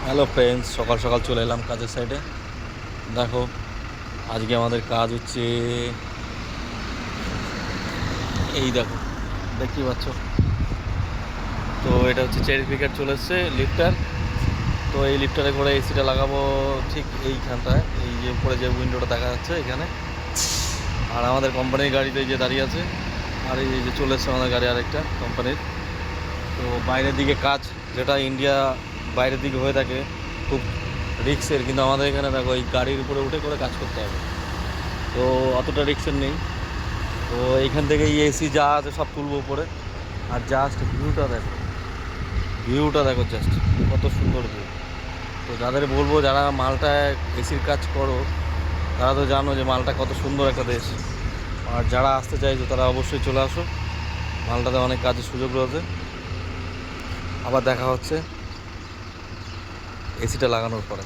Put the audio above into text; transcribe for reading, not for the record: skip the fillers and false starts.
Hello friends, সকাল সকাল চলে এলাম কাজের সাইডে। দেখো, আজকে আমাদের কাজ হচ্ছে এই দেখো, দেখতেই পাচ্ছ। তো এটা হচ্ছে চেরিফিকেট চলে এসছে লিফটার। তো এই লিফটারে করে এসিটা লাগাবো ঠিক এইখানটায়, এই যে উপরে যে উইন্ডোটা দেখা যাচ্ছে এখানে। আর আমাদের কোম্পানির গাড়িতে যে দাঁড়িয়ে আছে, আর এই যে চলে এসছে আমাদের গাড়ি আরেকটা কোম্পানির। তো বাইরের দিকে কাজ, যেটা ইন্ডিয়া বাইরের দিকে হয়ে থাকে খুব রিক্সের, কিন্তু আমাদের এখানে দেখো এই গাড়ির উপরে উঠে করে কাজ করতে হবে, তো অতটা রিক্সের নেই। তো এইখান থেকে এসি যা আছে সব তুলবো উপরে। আর জাস্ট ভিউটা দেখো, ভিউটা দেখো, জাস্ট কত সুন্দর ভিউ। তো যাদের বলবো, যারা মালটায় এসির কাজ করো, তারা তো জানো যে মালটা কত সুন্দর একটা দেশ। আর যারা আসতে চাইছো তারা অবশ্যই চলে আসো, মালটাতে অনেক কাজের সুযোগ রয়েছে। আবার দেখা হচ্ছে এসিটা লাগানোর পরে।